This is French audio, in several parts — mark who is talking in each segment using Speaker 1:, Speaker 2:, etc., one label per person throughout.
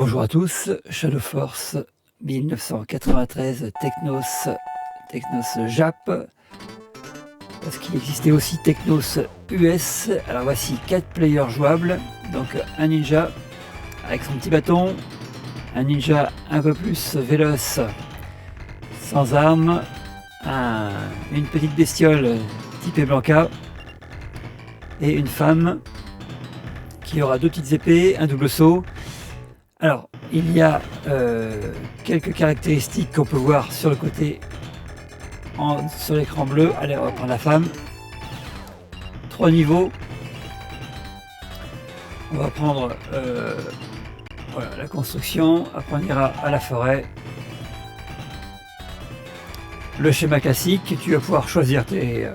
Speaker 1: Bonjour à tous, Shadow Force 1993 Technos Jap, parce qu'il existait aussi Technos US. Alors voici 4 players jouables, donc un ninja avec son petit bâton, un ninja un peu plus véloce sans armes, une petite bestiole typée Blanca et une femme qui aura 2 petites épées, un double saut. Alors, il y a quelques caractéristiques qu'on peut voir sur le côté, sur l'écran bleu. Allez, on va prendre la femme. 3 niveaux. On va prendre voilà, la construction. Après, on ira à la forêt. Le schéma classique, tu vas pouvoir choisir tes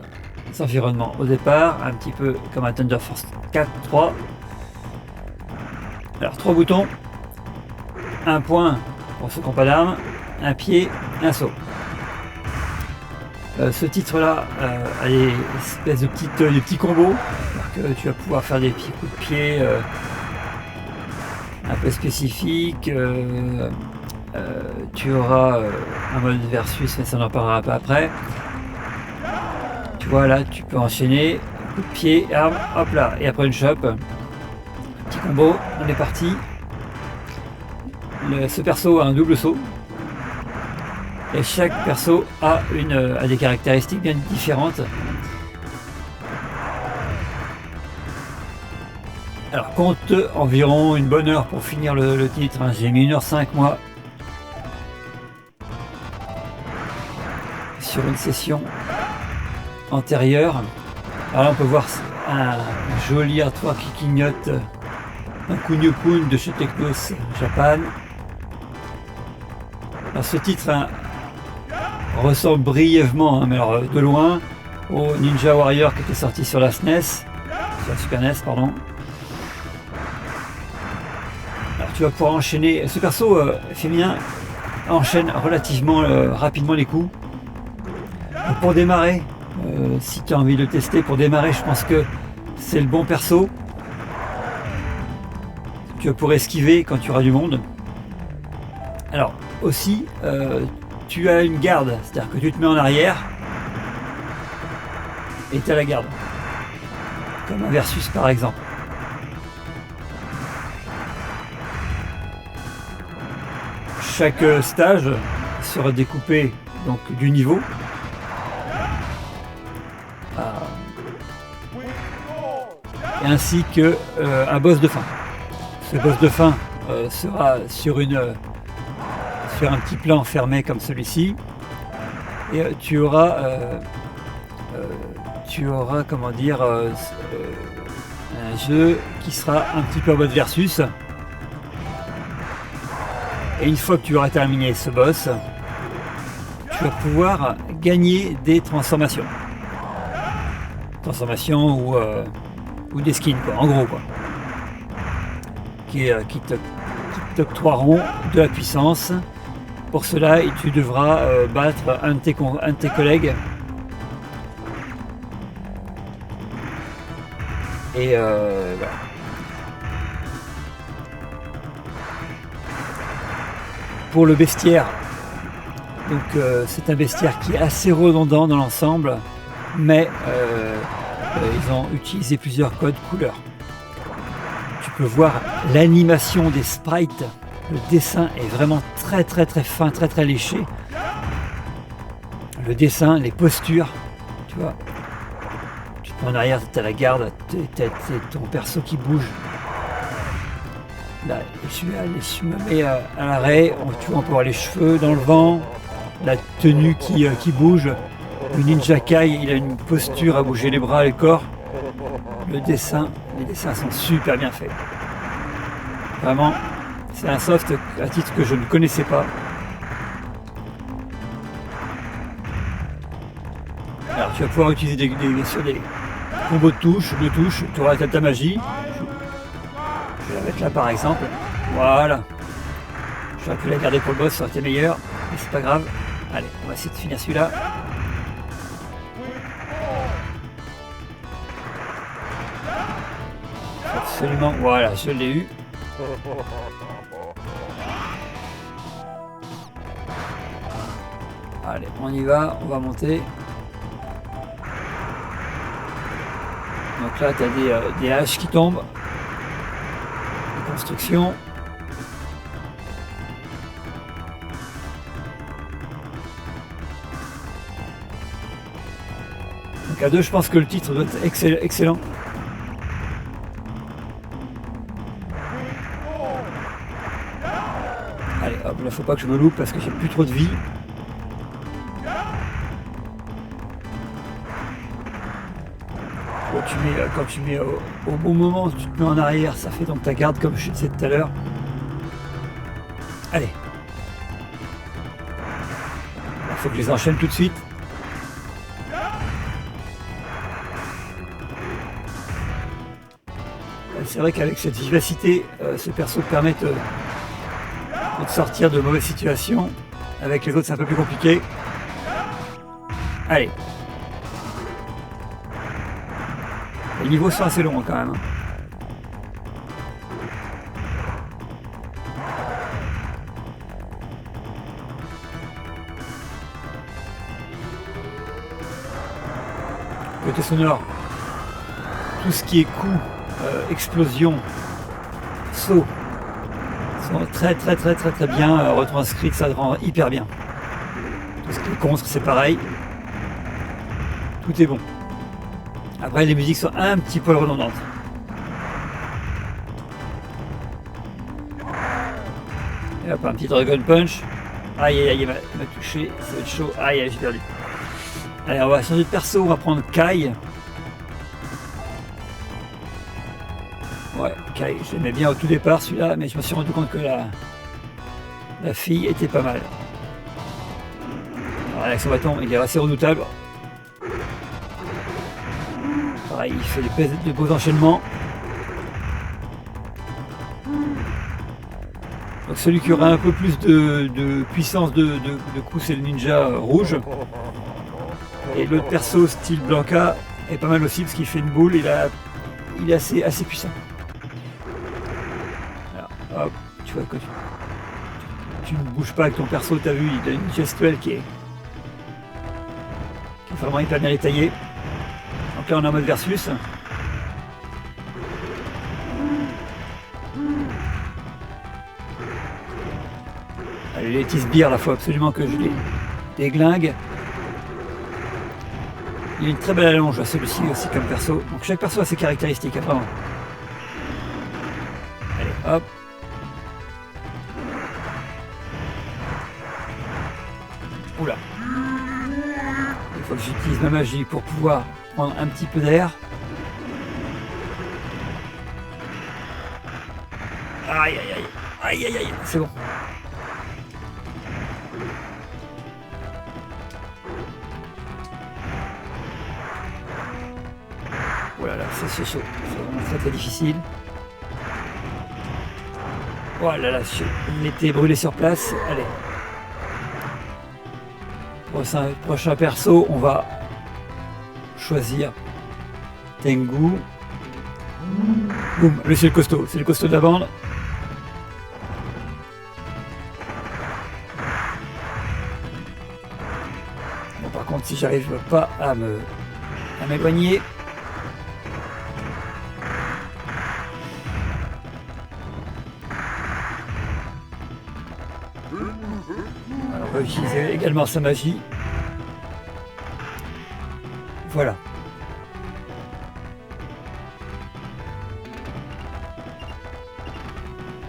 Speaker 1: environnements au départ, un petit peu comme un Thunder Force 4-3. Alors, 3 boutons. Un point pour ceux qui n'ont pas d'armes, un pied, un saut. Ce titre-là a des espèces de petits combos, que tu vas pouvoir faire des petits coups de pied un peu spécifiques. Tu auras un mode versus, mais ça en parlera un peu après. Tu vois là, tu peux enchaîner, coup de pied, arme, hop là, et après une chope. Petit combo, on est parti. Ce perso a un double saut et chaque perso a des caractéristiques bien différentes. Alors compte environ une bonne heure pour finir le titre, hein. J'ai mis 1h05 moi sur une session antérieure. Alors là on peut voir un joli artwork qui clignote, un Kunio-kun de chez Technos Japan. Alors ce titre ressemble brièvement, mais alors de loin, au Ninja Warrior qui était sorti sur la SNES, sur la Super NES, pardon. Alors tu vas pouvoir enchaîner. Ce perso féminin enchaîne relativement rapidement les coups. Donc pour démarrer, si tu as envie de le tester, pour démarrer, je pense que c'est le bon perso. Tu vas pouvoir esquiver quand tu auras du monde. Alors aussi, tu as une garde, c'est-à-dire que tu te mets en arrière et tu as la garde, comme un versus par exemple. Chaque stage sera découpé donc du niveau. Ainsi que un boss de fin. Ce boss de fin sera sur un petit plan fermé comme celui-ci, et tu auras comment dire un jeu qui sera un petit peu en mode versus, et une fois que tu auras terminé ce boss, tu vas pouvoir gagner des transformations ou des skins quoi, en gros quoi, qui t'octroieront de la puissance. Pour cela, tu devras battre un de tes collègues. Et voilà. Pour le bestiaire, donc c'est un bestiaire qui est assez redondant dans l'ensemble, mais ils ont utilisé plusieurs codes couleurs. Tu peux voir l'animation des sprites. Le dessin est vraiment très fin, très léché. Le dessin, les postures, tu vois. Tu te mets en arrière, tu as la garde, t'as ton perso qui bouge. Là, je me mets à l'arrêt, tu vois, on peut voir les cheveux dans le vent, la tenue qui bouge. Le Ninja Kai, il a une posture à bouger les bras et le corps. Les dessins sont super bien faits. Vraiment. C'est un soft à titre que je ne connaissais pas. Alors tu vas pouvoir utiliser des combos de touches, tu auras ta magie. Je vais la mettre là par exemple. Voilà. J'aurais pu la garder pour le boss, ça aurait été meilleur, mais c'est pas grave. Allez, on va essayer de finir celui-là. Absolument, voilà, je l'ai eu. Allez, on y va, on va monter. Donc là, tu as des haches qui tombent. Des constructions. Donc à deux, je pense que le titre doit être excellent. Allez, hop, là, faut pas que je me loupe parce que j'ai plus trop de vie. Quand tu mets au bon moment, tu te mets en arrière, ça fait donc ta garde comme je disais tout à l'heure. Allez. Il faut que je les enchaîne tout de suite. C'est vrai qu'avec cette vivacité, ce perso te permet de sortir de mauvaises situations. Avec les autres, c'est un peu plus compliqué. Allez. Les niveaux sont assez longs quand même. Côté sonore, tout ce qui est coup, explosion, saut, sont très bien retranscrits, ça rend hyper bien. Tout ce qui est contre, c'est pareil. Tout est bon. Après, les musiques sont un petit peu redondantes. Et hop, un petit Dragon Punch. Aïe, il m'a touché, ça va être chaud. Aïe, j'ai perdu. Allez, on va changer de perso, on va prendre Kai. Ouais, Kai, je l'aimais bien au tout départ celui-là, mais je me suis rendu compte que la fille était pas mal. Alors, avec son bâton, il est assez redoutable. Pareil, il fait de beaux enchaînements. Donc celui qui aura un peu plus de puissance de coup, c'est le ninja rouge. Et l'autre perso style Blanca est pas mal aussi parce qu'il fait une boule, il est assez puissant. Alors, hop, tu vois que tu ne bouges pas avec ton perso, tu as vu, il a une gestuelle qui est vraiment hyper bien détaillée. Donc là on est en mode versus. Allez, les petits sbires, là, faut absolument que je les déglingue. Il a une très belle allonge, celui-ci aussi comme perso. Donc chaque perso a ses caractéristiques, vraiment. Allez, hop. Oula. Il faut que j'utilise ma magie pour pouvoir prendre un petit peu d'air. Aïe, c'est bon. Voilà, c'est chaud, c'est vraiment très difficile. Voilà, là, il était brûlé sur place. Allez. Prochain perso, on va choisir Tengu. Boum, lui c'est le costaud de la bande. Bon, par contre, si j'arrive pas à m'éloigner. Alors, on va utiliser également sa magie. Voilà.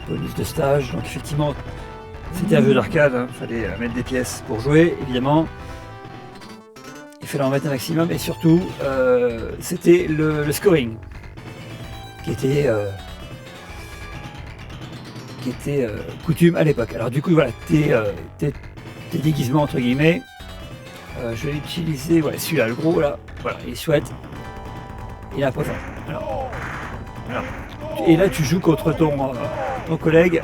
Speaker 1: Bonus de stage, donc effectivement, c'était un jeu d'arcade, hein. Il fallait mettre des pièces pour jouer, évidemment. Il fallait en mettre un maximum, et surtout, c'était le scoring, qui était coutume à l'époque. Alors du coup, voilà, tes déguisements, entre guillemets, je vais utiliser celui-là, le gros, là, voilà, il est chouette, il est imposant. Alors, et là, tu joues contre ton collègue.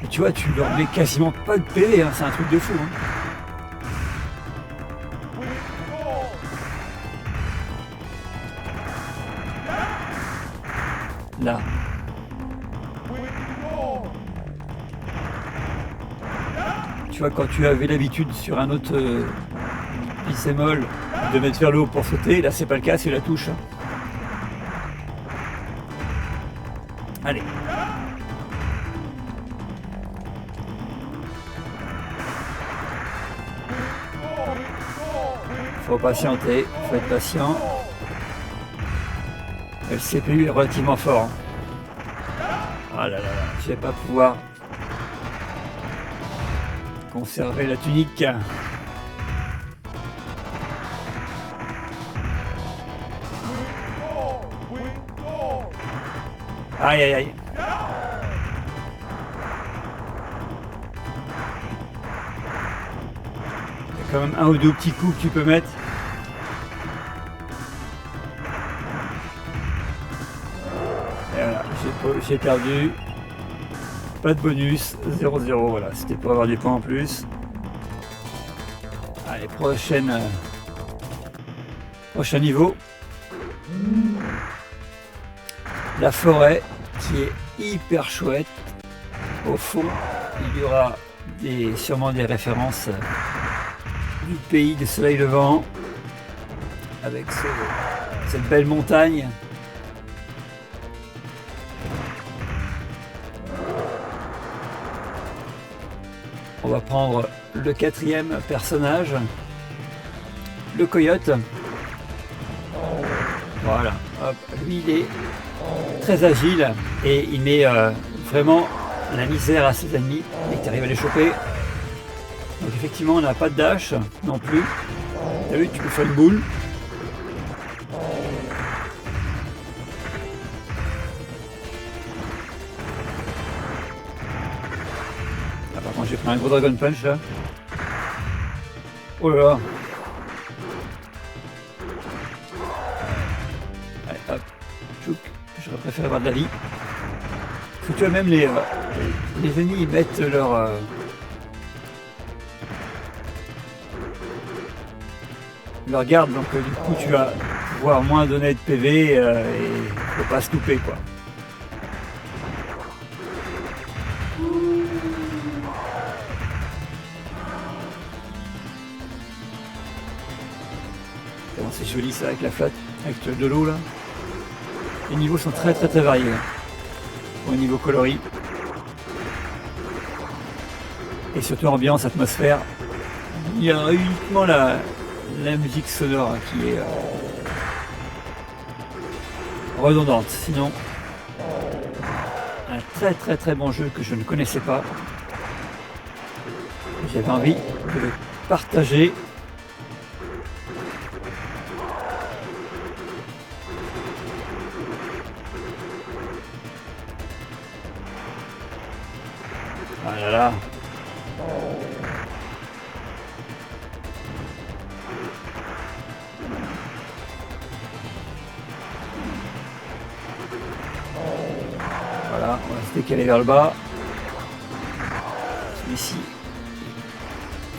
Speaker 1: Et tu vois, tu leur mets quasiment pas de PV, hein, c'est un truc de fou. Hein. Là. tu vois, quand tu avais l'habitude sur un autre pissémol de mettre vers le haut pour sauter, là c'est pas le cas, c'est la touche. Allez. Faut patienter, faut être patient. Le CPU est relativement fort. Ah là là, je vais pas pouvoir conserver la tunique. Aïe aïe aïe. Il y a quand même un ou deux petits coups que tu peux mettre. Et voilà, j'ai perdu. Pas de bonus, 0-0, voilà, c'était pour avoir des points en plus. Allez, prochain niveau. La forêt qui est hyper chouette. Au fond, il y aura sûrement des références du pays du soleil levant avec cette belle montagne. On va prendre le 4e personnage, le coyote. Voilà, hop, lui il est très agile et il met vraiment la misère à ses ennemis et tu arrives à les choper. Donc effectivement on n'a pas de dash non plus. T'as vu, tu peux faire une boule. Ah, par contre j'ai pris un gros Dragon Punch là. Oh là là. Allez hop, chouk. J'aurais préféré avoir de la vie. Parce que tu vois même les ennemis ils mettent leur garde, donc du coup tu vas pouvoir moins donner de PV et faut pas se louper quoi. Comment c'est joli ça avec la flotte, avec de l'eau là. Les niveaux sont très variés au niveau coloris et surtout ambiance, atmosphère. Il y a uniquement la musique sonore qui est redondante, sinon un très bon jeu que je ne connaissais pas. J'avais envie de le partager. Ah là là. Voilà, on va se décaler vers le bas. Celui-ci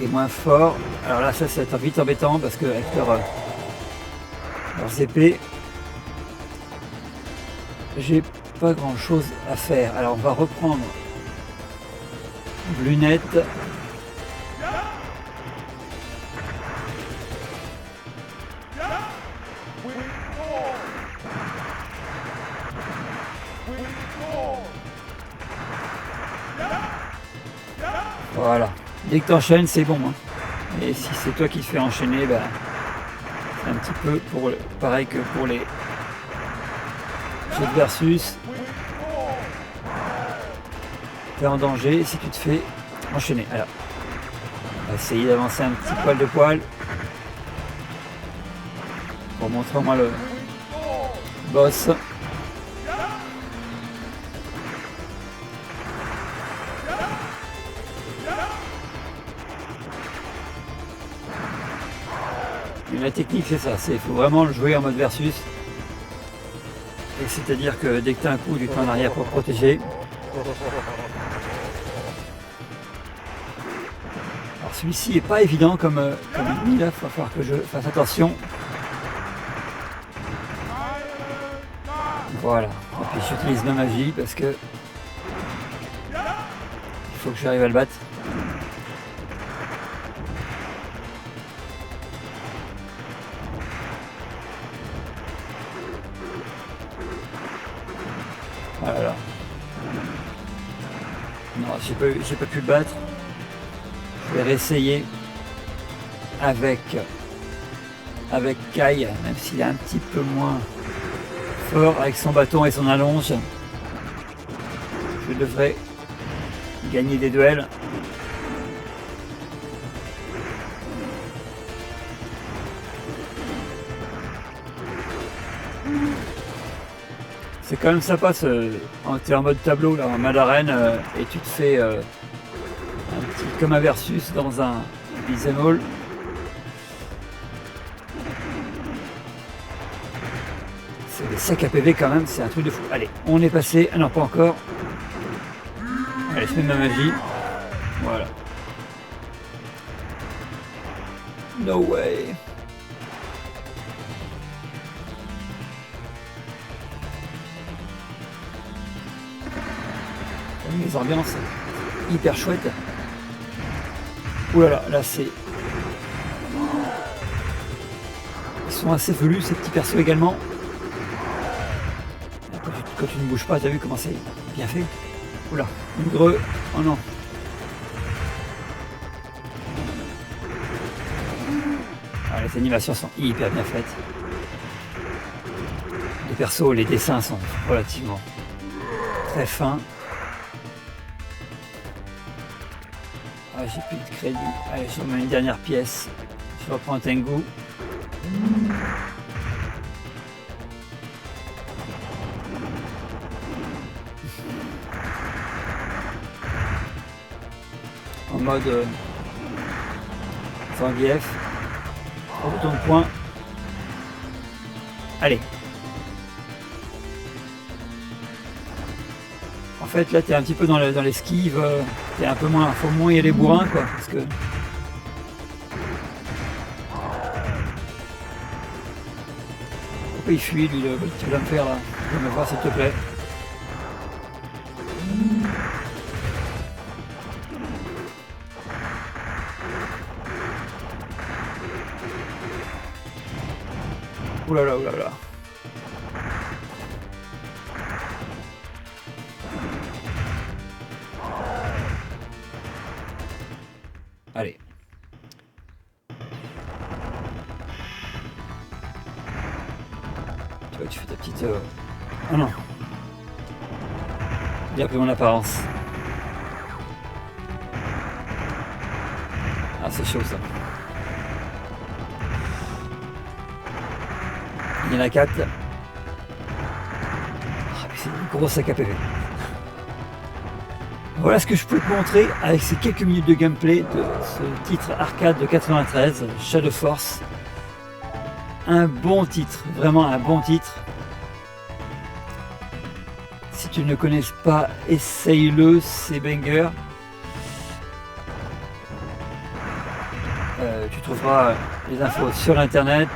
Speaker 1: est moins fort. Alors là, ça va être vite embêtant parce que avec leurs épées, j'ai pas grand chose à faire. Alors on va reprendre lunettes. Voilà, dès que tu enchaînes c'est bon hein. Et si c'est toi qui te fais enchaîner, bah, c'est un petit peu pareil que pour les jeux de versus. Tu es en danger si tu te fais enchaîner. Alors, on va essayer d'avancer un petit poil de poil pour montrer au moins le boss. Et la technique c'est ça, il faut vraiment le jouer en mode versus. Et c'est-à-dire que dès que tu as un coup, tu te mets en arrière pour protéger. Alors celui-ci est pas évident comme ennemi là, il va falloir que je fasse attention. Voilà, et puis j'utilise ma magie parce que il faut que j'arrive à le battre. Non, j'ai pas pu le battre. Je vais réessayer avec Kai, même s'il est un petit peu moins fort avec son bâton et son allonge. Je devrais gagner des duels. C'est quand même sympa, t'es en mode tableau, là, en mode arène, et tu te fais un petit, comme un versus dans un beat'em all. C'est des sacs à PV quand même, c'est un truc de fou. Allez, on est passé, ah non pas encore. Allez, je mets ma magie. Voilà. No way. Les ambiances hyper chouettes. Ouh là là, là c'est... Ils sont assez velus ces petits persos également. Quand tu ne bouges pas, t'as vu comment c'est bien fait. Oula, une greu. Oh non. Ah, les animations sont hyper bien faites. Les persos, les dessins sont relativement très fins. Ah, j'ai plus de crédit. Allez, je remets une dernière pièce. Je reprends un Tengu. En mode Zangief. Bouton de poing. Allez. En fait, là, tu es un petit peu dans l'esquive. T'es un peu moins. Faut moins y aller bourrin, quoi. Parce que. Pourquoi il fuit, lui, tu vas me faire là? Je vais me voir, s'il te plaît. Oulala, oulala. Allez. Tu vois, tu fais ta petite... Oh non. Il a pris mon apparence. Ah, c'est chaud ça. Il y en a 4. Ah, c'est une grosse sac à PV. Voilà ce que je peux te montrer avec ces quelques minutes de gameplay de ce titre arcade de 93, Shadow Force. Un bon titre, vraiment un bon titre. Si tu ne le connais pas, essaye-le, c'est banger. Tu trouveras les infos sur internet.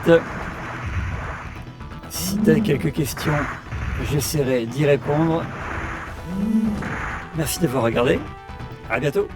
Speaker 1: Si tu as quelques questions, j'essaierai d'y répondre. Merci d'avoir regardé. À bientôt.